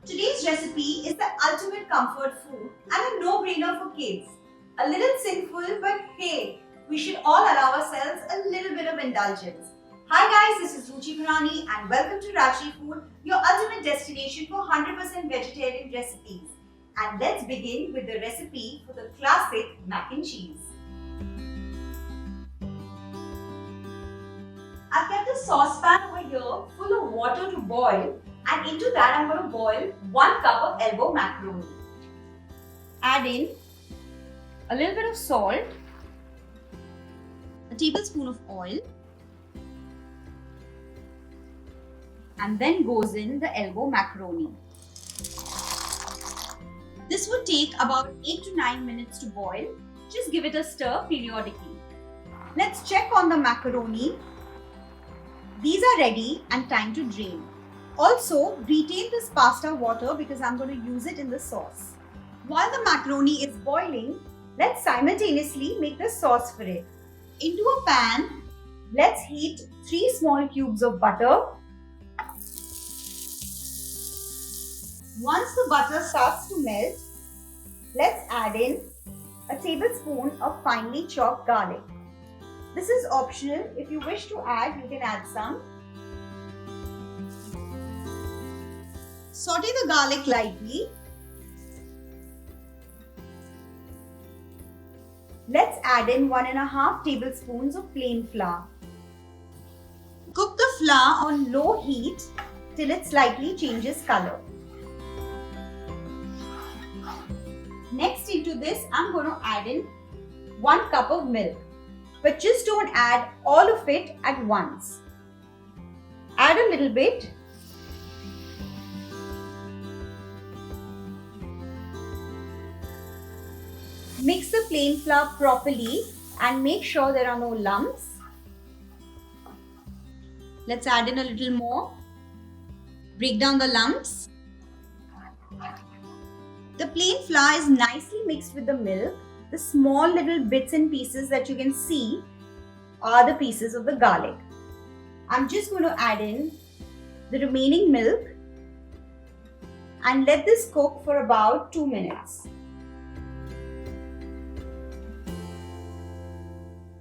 Today's recipe is the ultimate comfort food and a no-brainer for kids. A little sinful, but hey, we should all allow ourselves a little bit of indulgence. Hi guys, this is Ruchi and welcome to Rajshri Food, your ultimate destination for 100% vegetarian recipes. And let's begin with the recipe for the classic mac and cheese. I've kept a saucepan over here full of water to boil, and into that I'm going to boil 1 cup of elbow macaroni. Add in a little bit of salt, a tablespoon of oil, and then goes in the elbow macaroni. This would take about 8 to 9 minutes to boil. Just give it a stir periodically. Let's check on the macaroni. These are ready and time to drain. Also, retain this pasta water because I'm going to use it in the sauce. While the macaroni is boiling, let's simultaneously make the sauce for it. Into a pan, let's heat 3 small cubes of butter. Once the butter starts to melt, let's add in a tablespoon of finely chopped garlic. This is optional. If you wish to add, you can add some. Saute the garlic lightly. Let's add in 1.5 tablespoons of plain flour. Cook the flour on low heat till it slightly changes color. Next, into this, I'm going to add in 1 cup of milk. But just don't add all of it at once. Add a little bit. Mix the plain flour properly and make sure there are no lumps. Let's add in a little more. Break down the lumps. The plain flour is nicely mixed with the milk. The small little bits and pieces that you can see are the pieces of the garlic. I'm just going to add in the remaining milk and let this cook for about 2 minutes.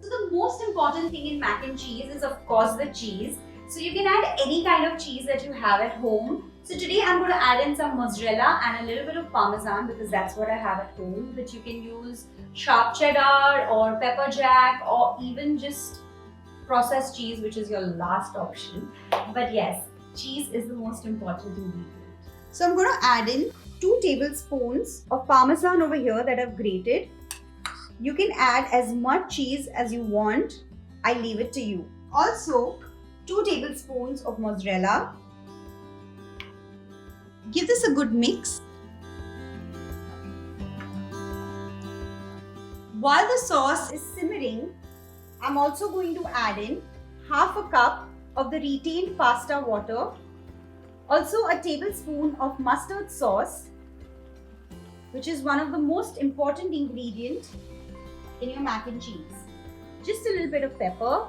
So the most important thing in mac and cheese is of course the cheese. So you can add any kind of cheese that you have at home. So today I'm going to add in some mozzarella and a little bit of Parmesan because that's what I have at home. But you can use sharp cheddar or pepper jack or even just processed cheese, which is your last option. But yes, cheese is the most important ingredient. So I'm going to add in 2 tablespoons of Parmesan over here that I've grated. You can add as much cheese as you want. I leave it to you. Also, 2 tablespoons of mozzarella. Give this a good mix. While the sauce is simmering, I'm also going to add in half a cup of the retained pasta water. Also a tablespoon of mustard sauce, which is one of the most important ingredients in your mac and cheese. Just a little bit of pepper,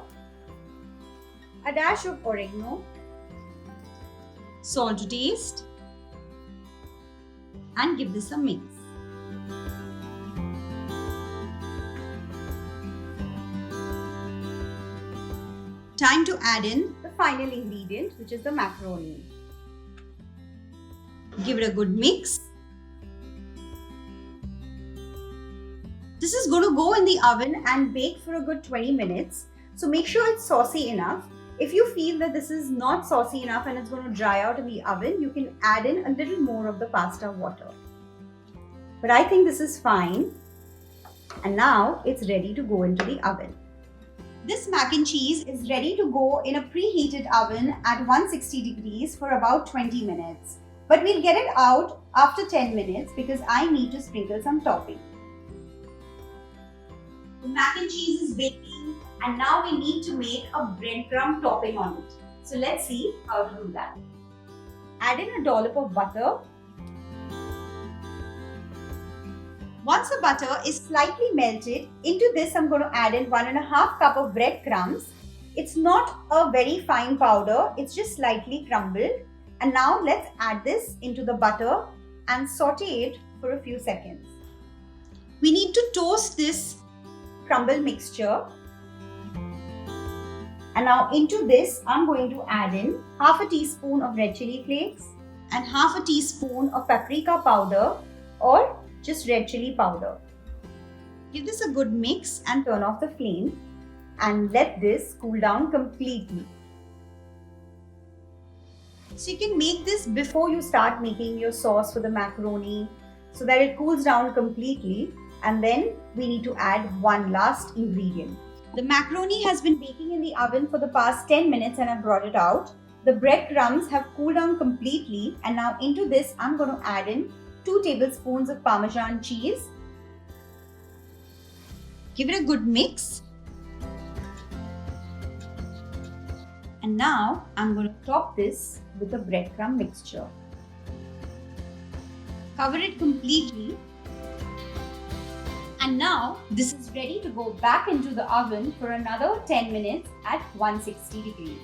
a dash of oregano, salt to taste, and give this a mix. Time to add in the final ingredient, which is the macaroni. Give it a good mix. This is going to go in the oven and bake for a good 20 minutes. So make sure it's saucy enough. If you feel that this is not saucy enough and it's going to dry out in the oven, you can add in a little more of the pasta water. But I think this is fine. And now it's ready to go into the oven. This mac and cheese is ready to go in a preheated oven at 160 degrees for about 20 minutes. But we'll get it out after 10 minutes because I need to sprinkle some topping. The mac and cheese is baking and now we need to make a breadcrumb topping on it. So let's see how to do that. Add in a dollop of butter. Once the butter is slightly melted, into this I'm going to add in 1.5 cup of breadcrumbs. It's not a very fine powder, it's just slightly crumbled. And now let's add this into the butter and saute it for a few seconds. We need to toast this crumble mixture. And now into this, I'm going to add in half a teaspoon of red chili flakes and half a teaspoon of paprika powder or just red chili powder. Give this a good mix and turn off the flame and let this cool down completely. So you can make this before you start making your sauce for the macaroni so that it cools down completely, and then we need to add one last ingredient. The macaroni has been baking in the oven for the past 10 minutes and I've brought it out. The breadcrumbs have cooled down completely, and now into this I'm going to add in 2 tablespoons of Parmesan cheese. Give it a good mix. And now I'm going to top this with the breadcrumb mixture. Cover it completely. And now this is ready to go back into the oven for another 10 minutes at 160 degrees.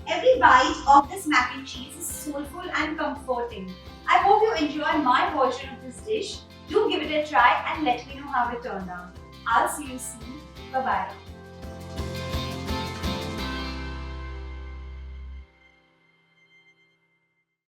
Every bite of this mac and cheese is soulful and comforting. I hope you enjoy my version of this dish. Do give it a try and let me know how it turned out. I'll see you soon. Bye-bye.